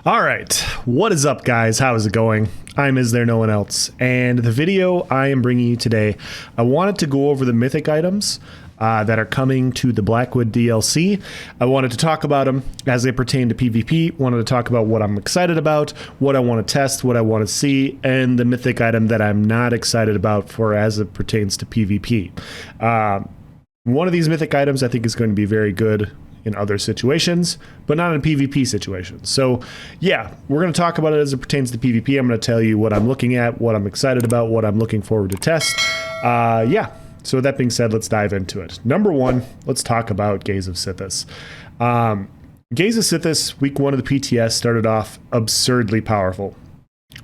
All right, what is up, guys? How is it going? I'm Is There No One Else, and the video I am bringing you today, I wanted to go over the Mythic items that are coming to the Blackwood DLC. I wanted to talk about them as they pertain to PvP, wanted to talk about what I'm excited about, what I want to test, what I want to see, and the Mythic item that I'm not excited about for as it pertains to PvP. One of these Mythic items I think is going to be very good in other situations, but not in PvP situations. So yeah, we're going to talk about it as it pertains to PvP. I'm going to tell you what I'm looking at, what I'm excited about, what I'm looking forward to test. Yeah, so with that being said, let's dive into it. Number one, let's talk about Gaze of Sithis. Gaze of Sithis, week one of the PTS, started off absurdly powerful.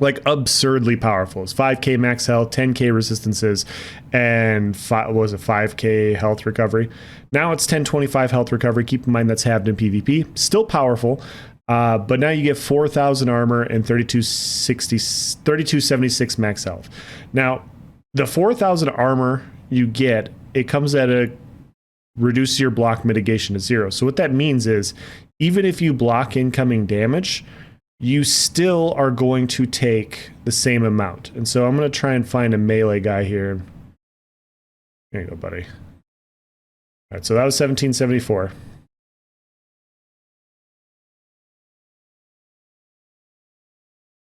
Like absurdly powerful. It's 5k max health, 10k resistances, and 5k health recovery. Now it's 1025 health recovery. Keep in mind that's halved in PvP. Still powerful, but now you get 4,000 armor and 3276 max health. Now, the 4,000 armor you get, it comes at a reduce your block mitigation to 0. So what that means is, even if you block incoming damage, you still are going to take the same amount. And so I'm going to try and find a melee guy here. There you go, buddy. All right, so that was 1774.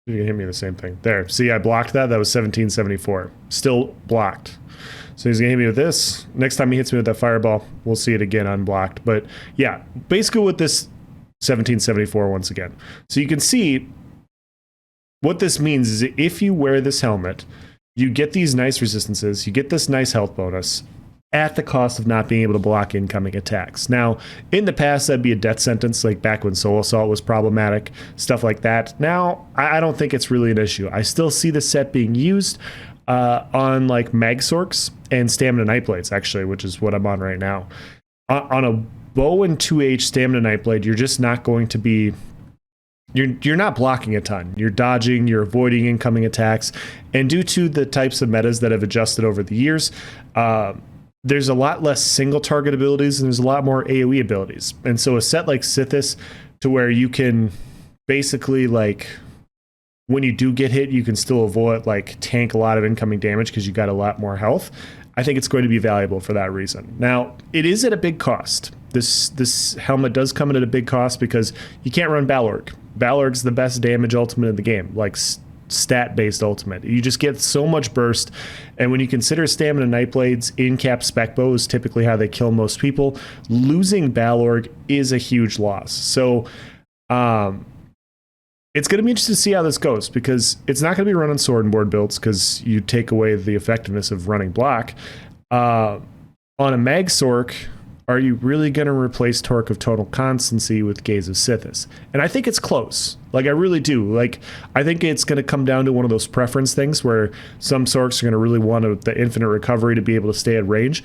You can hit me the same thing. There. See, I blocked that. That was 1774. Still blocked. So he's going to hit me with this. Next time he hits me with that fireball, we'll see it again unblocked. But yeah, basically with this 1774 once again. So you can see what this means is if you wear this helmet, you get these nice resistances, you get this nice health bonus at the cost of not being able to block incoming attacks. Now, in the past, that'd be a death sentence, like back when Soul Assault was problematic, stuff like that. Now, I don't think it's really an issue. I still see the set being used on like Mag Sorks and Stamina Nightblades, actually, which is what I'm on right now. On a bow and 2H Stamina Nightblade, you're just not going to be... You're not blocking a ton. You're dodging, you're avoiding incoming attacks. And due to the types of metas that have adjusted over the years, there's a lot less single target abilities and there's a lot more AoE abilities. And so a set like Sithis, to where you can basically, like, when you do get hit, you can still avoid, like, tank a lot of incoming damage because you got a lot more health. I think it's going to be valuable for that reason. Now, it is at a big cost. This helmet does come in at a big cost because you can't run Balorg. Balorg's the best damage ultimate in the game, like stat-based ultimate. You just get so much burst, and when you consider Stamina Nightblades, in-cap spec bow is typically how they kill most people, losing Balorg is a huge loss. So, it's going to be interesting to see how this goes, because it's not going to be run on sword and board builds because you take away the effectiveness of running block. On a Mag Sork, are you really going to replace Torque of Total Constancy with Gaze of Sithis? And I think it's close. Like, I really do. Like, I think it's going to come down to one of those preference things where some Sorks are going to really want the infinite recovery to be able to stay at range.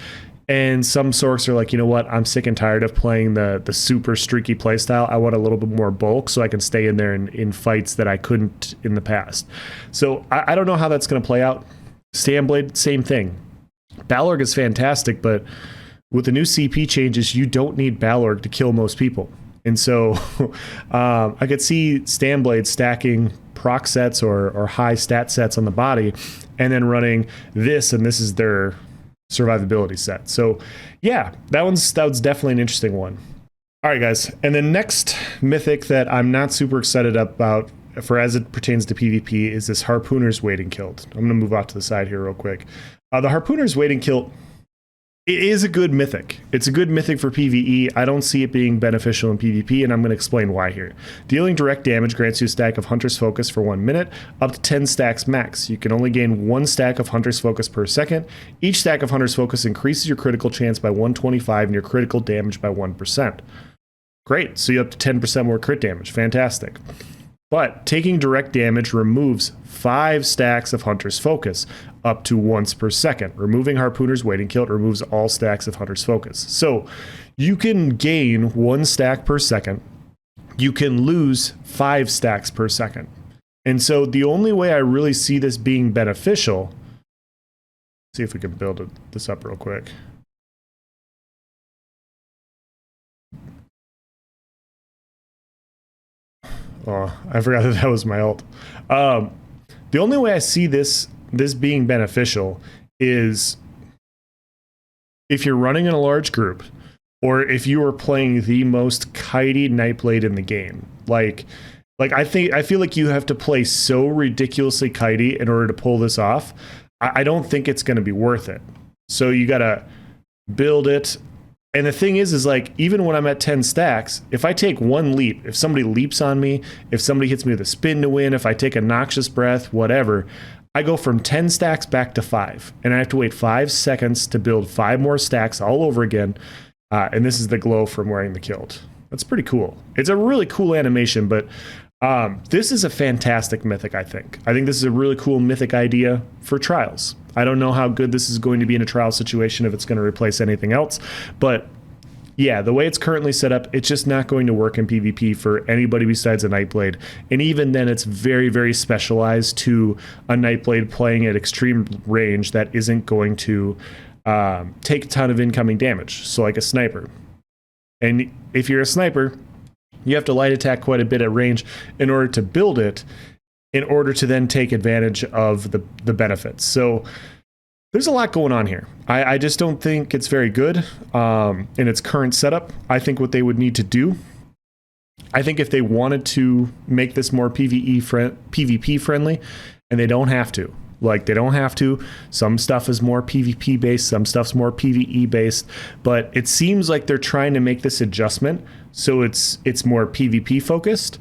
And some Sorks are like, you know what, I'm sick and tired of playing the super streaky playstyle. I want a little bit more bulk so I can stay in there in fights that I couldn't in the past. So I don't know how that's going to play out. Stamblade, same thing. Balorg is fantastic, but with the new CP changes, you don't need Balorg to kill most people. And so I could see Stamblade stacking proc sets or high stat sets on the body and then running this, and this is their survivability set. So yeah, that was definitely an interesting one. All right, guys, and the next mythic that I'm not super excited about for as it pertains to PvP is this Harpooners Waiting Kilt. I'm gonna move off to the side here real quick. The Harpooners Waiting Kilt, it is a good mythic. It's a good mythic for PvE. I don't see it being beneficial in PvP, and I'm going to explain why here. Dealing direct damage grants you a stack of Hunter's Focus for 1 minute, up to 10 stacks max. You can only gain 1 stack of Hunter's Focus per second. Each stack of Hunter's Focus increases your critical chance by 125 and your critical damage by 1%. Great, so you have to 10% more crit damage. Fantastic. But taking direct damage removes 5 stacks of Hunter's Focus, up to once per second. Removing Harpooner's Waiting Kilt removes all stacks of Hunter's Focus. So you can gain 1 stack per second. You can lose 5 stacks per second. And so the only way I really see this being beneficial, see if we can build this up real quick. Oh, I forgot that was my ult. The only way I see this being beneficial is if you're running in a large group, or if you are playing the most kitey Nightblade in the game. Like I feel like you have to play so ridiculously kitey in order to pull this off. I don't think it's going to be worth it. So you got to build it. And the thing is like, even when I'm at 10 stacks, if I take one leap, if somebody leaps on me, if somebody hits me with a spin to win, if I take a noxious breath, whatever, I go from 10 stacks back to 5. And I have to wait 5 seconds to build 5 more stacks all over again. And this is the glow from wearing the kilt. That's pretty cool. It's a really cool animation, but this is a fantastic mythic, I think. I think this is a really cool mythic idea for trials. I don't know how good this is going to be in a trial situation, if it's going to replace anything else. But yeah, the way it's currently set up, it's just not going to work in PvP for anybody besides a Nightblade. And even then, it's very, very specialized to a Nightblade playing at extreme range that isn't going to take a ton of incoming damage. So like a sniper. And if you're a sniper, you have to light attack quite a bit at range in order to build it, in order to then take advantage of the benefits. So there's a lot going on here. I just don't think it's very good in its current setup. I think what they would need to do, I think if they wanted to make this more PvP friendly, and they don't have to. Like, they don't have to. Some stuff is more PvP based, some stuff's more PvE based, but it seems like they're trying to make this adjustment so it's more PvP focused,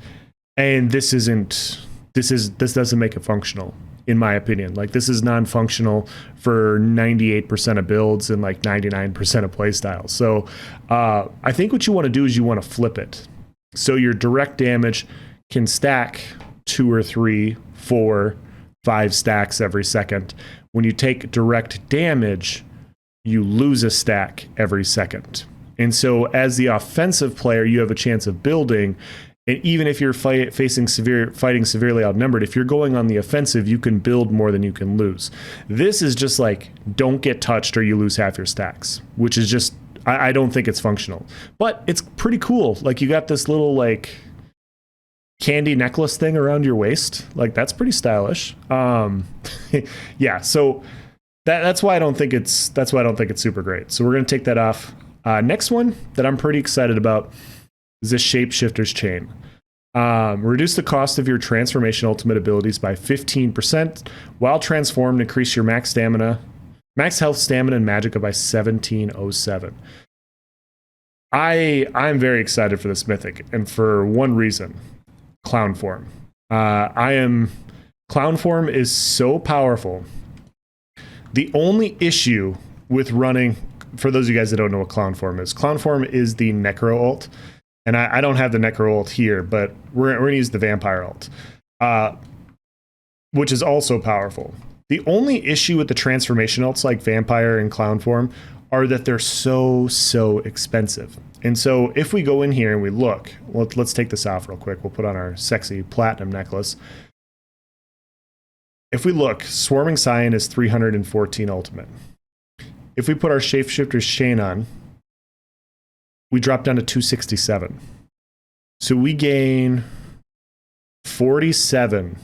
and this doesn't make it functional, in my opinion. Like, this is non-functional for 98% of builds and like 99% of playstyles. So I think what you want to do is you want to flip it. So your direct damage can stack 2 or 3, 4, 5 stacks every second. When you take direct damage, you lose a stack every second. And so as the offensive player, you have a chance of building. And even if you're fighting severely outnumbered, if you're going on the offensive, you can build more than you can lose. This is just like, don't get touched or you lose half your stacks, which is just, I don't think it's functional. But it's pretty cool. Like, you got this little like candy necklace thing around your waist. Like, that's pretty stylish. Yeah, so that's why I don't think it's super great. So we're gonna take that off. Next one that I'm pretty excited about is this Shapeshifters chain. Reduce the cost of your transformation ultimate abilities by 15%. While transformed, increase your max health, stamina, and magicka by 1707. I'm very excited for this mythic, and for one reason: clown form. Clown form is so powerful. The only issue with running, for those of you guys that don't know what clown form is the necro ult. And I don't have the necro ult here, but we're going to use the vampire ult, which is also powerful. The only issue with the transformation ults like vampire and clown form are that they're so expensive. And so if we go in here and we look, let's take this off real quick. We'll put on our sexy platinum necklace. If we look, Swarming Scion is 314 ultimate. If we put our Shapeshifter's chain on, we drop down to 267. So we gain 47.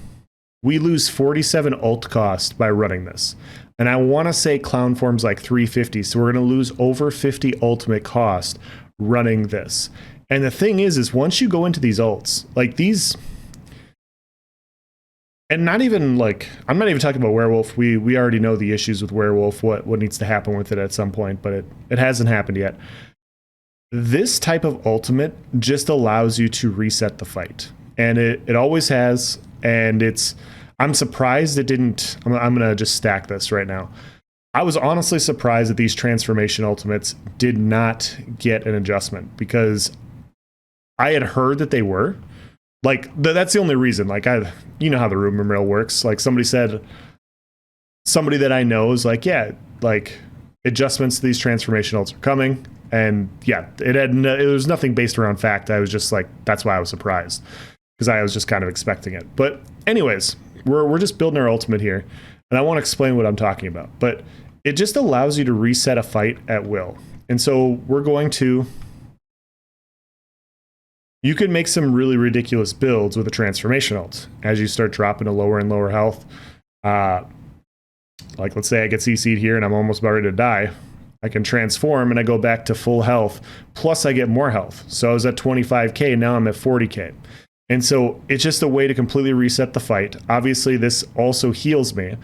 We lose 47 ult cost by running this. And I want to say clown form's like 350. So we're going to lose over 50 ultimate cost running this. And the thing is once you go into these ults, like these, and not even like, I'm not even talking about werewolf. We already know the issues with werewolf, what needs to happen with it at some point, but it hasn't happened yet. This type of ultimate just allows you to reset the fight, and it always has. And I'm surprised it didn't. I'm gonna just stack this right now. I was honestly surprised that these transformation ultimates did not get an adjustment, because I had heard that they were like, that's the only reason. Like, you know how the rumor mill works. Like, somebody that I know is like, yeah, like, adjustments to these transformation ults are coming. And yeah, it was nothing based around fact. I was just like, that's why I was surprised, because I was just kind of expecting it. But anyways, we're just building our ultimate here, and I want to explain what I'm talking about. But it just allows you to reset a fight at will. And so we're going to You can make some really ridiculous builds with a transformation ult as you start dropping to lower and lower health. Like let's say I get CC'd here and I'm almost about ready to die. I can transform and I go back to full health, plus I get more health. So I was at 25k, now I'm at 40k. And so it's just a way to completely reset the fight. Obviously, this also heals me.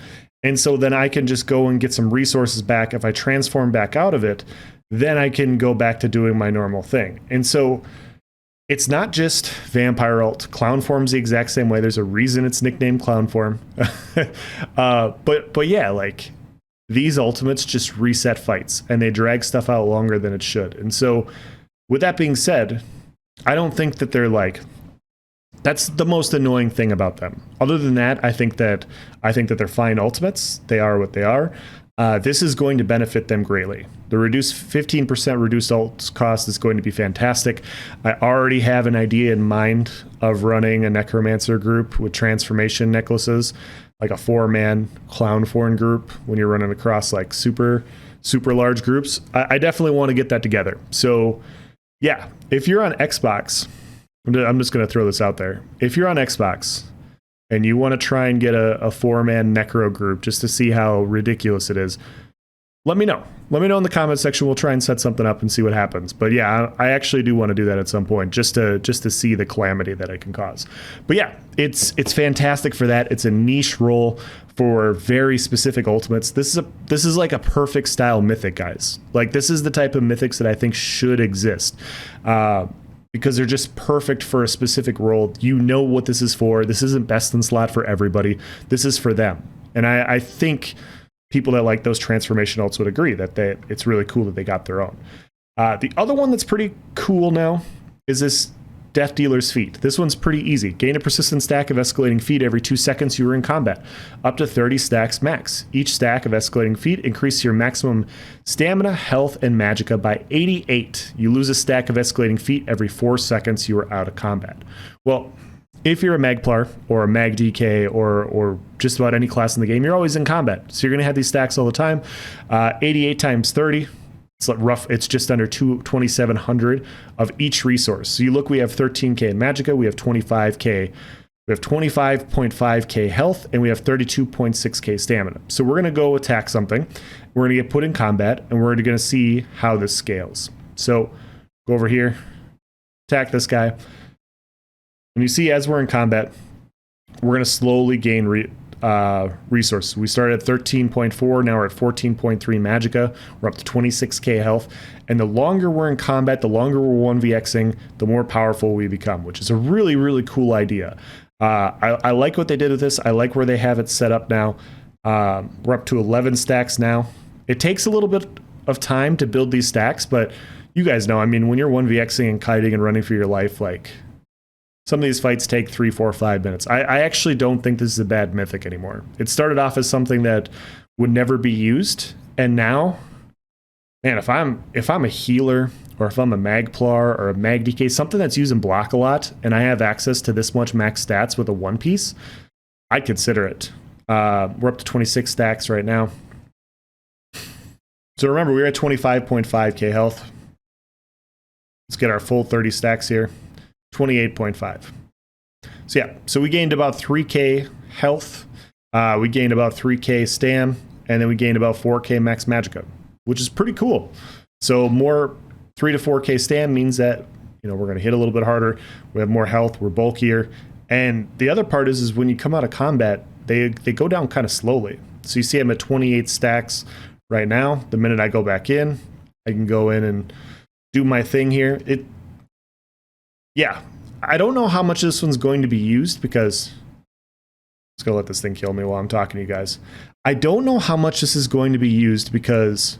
And so then I can just go and get some resources back. If I transform back out of it, then I can go back to doing my normal thing. And so it's not just Vampire ult. Clown Form's the exact same way. There's a reason it's nicknamed Clown Form. But yeah, like these ultimates just reset fights and they drag stuff out longer than it should. And so with that being said, I don't think that they're like, that's the most annoying thing about them. Other than that, I think that they're fine ultimates. They are what they are. This is going to benefit them greatly. The 15% reduced ult cost is going to be fantastic. I already have an idea in mind of running a Necromancer group with transformation necklaces, like a 4-man Clown Form group when you're running across like super large groups. I definitely want to get that together. So yeah, if you're on Xbox, I'm just going to throw this out there. If you're on Xbox and you want to try and get a 4-man Necro group just to see how ridiculous it is, let me know. Let me know in the comment section. We'll try and set something up and see what happens. But yeah, I actually do want to do that at some point just to see the calamity that it can cause. But yeah, it's fantastic for that. It's a niche role for very specific ultimates. This is like a perfect style mythic, guys. Like this is the type of mythics that I think should exist. Because they're just perfect for a specific role. You know what this is for. This isn't best in slot for everybody. This is for them. And I think people that like those transformation ults would agree that it's really cool that they got their own. The other one that's pretty cool now is this Death Dealer's Feat. This one's pretty easy. Gain a persistent stack of escalating feat every 2 seconds you are in combat. Up to 30 stacks max. Each stack of escalating feat increases your maximum stamina, health, and magicka by 88. You lose a stack of escalating feat every 4 seconds you are out of combat. Well, if you're a Magplar or a Mag DK or just about any class in the game, you're always in combat. So you're going to have these stacks all the time. 88 times 30. It's like rough. It's just under 2,700 of each resource. So you look, we have 13k in magicka, we have 25k, we have 25.5k health, and we have 32.6k stamina. So we're gonna go attack something. We're gonna get put in combat, and we're gonna see how this scales. So go over here, attack this guy. And you see, as we're in combat, we're gonna slowly gain resources. We started at 13.4, now we're at 14.3 magicka. We're up to 26k health. And the longer we're in combat, the longer we're 1vxing, the more powerful we become, which is a really, really cool idea. I like what they did with this. I like where they have it set up now. We're up to 11 stacks now. It takes a little bit of time to build these stacks, but you guys know, I mean, when you're 1vxing and kiting and running for your life, like, some of these fights take 3, 4, 5 minutes. I actually don't think this is a bad mythic anymore. It started off as something that would never be used, and now, man, if I'm a healer or if I'm a Magplar or a Mag DK, something that's using block a lot, and I have access to this much max stats with a one piece, I'd consider it. We're up to 26 stacks right now. So remember, we were at 25.5k health. Let's get our full 30 stacks here. 28.5. So yeah, so we gained about 3k health, we gained about 3k stam, and then we gained about 4k max magicka, which is pretty cool. So more 3 to 4k stam means that, you know, we're going to hit a little bit harder, we have more health, we're bulkier, and the other part is when you come out of combat, they go down kind of slowly. So you see I'm at 28 stacks right now. The minute I go back in, I can go in and do my thing here. Yeah, I don't know how much this one's going to be used because let's go let this thing kill me while I'm talking to you guys. I don't know how much this is going to be used because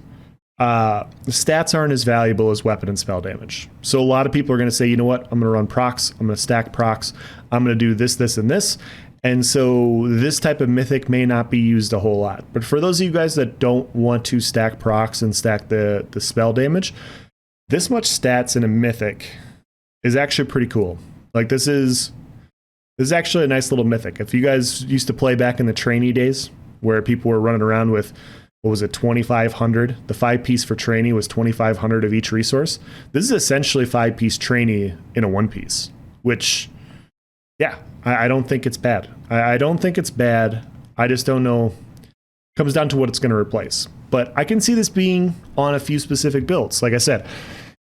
the stats aren't as valuable as weapon and spell damage. So a lot of people are going to say, you know what, I'm going to run procs, I'm going to stack procs, I'm going to do this, this, and this. And so this type of mythic may not be used a whole lot. But for those of you guys that don't want to stack procs and stack the spell damage, this much stats in a mythic is actually pretty cool. Like this is actually a nice little mythic. If you guys used to play back in the trainee days where people were running around with what was it, 2,500? The 5-piece for trainee was 2,500 of each resource. This is essentially 5-piece trainee in a 1-piece, which, yeah, I don't think it's bad. I don't think it's bad. I just don't know. Comes down to what it's going to replace. But I can see this being on a few specific builds. Like I said,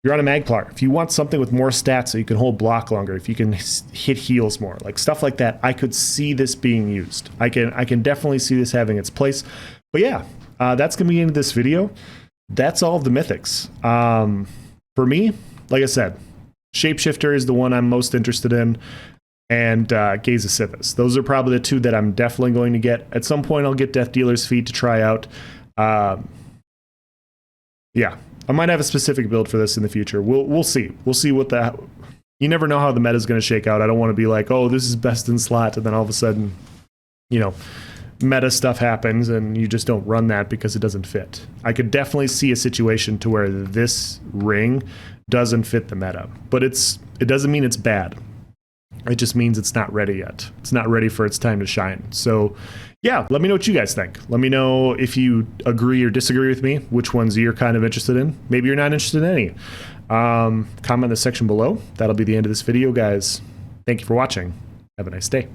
you're on a Magplar. If you want something with more stats so you can hold block longer, if you can hit heals more, like stuff like that, I could see this being used. I can definitely see this having its place. But yeah, that's going to be into this video. That's all of the mythics. For me, like I said, Shapeshifter is the one I'm most interested in, and Gaze of Sithis. Those are probably the two that I'm definitely going to get. At some point, I'll get Death Dealer's Feet to try out. Yeah, I might have a specific build for this in the future. We'll see. We'll see what the... You never know how the meta is going to shake out. I don't want to be like, oh, this is best in slot, and then all of a sudden, you know, meta stuff happens and you just don't run that because it doesn't fit. I could definitely see a situation to where this ring doesn't fit the meta, but it doesn't mean it's bad. It just means it's not ready yet. It's not ready for its time to shine. So yeah, let me know what you guys think. Let me know if you agree or disagree with me, which ones you're kind of interested in. Maybe you're not interested in any. Comment in the section below. That'll be the end of this video, guys. Thank you for watching. Have a nice day.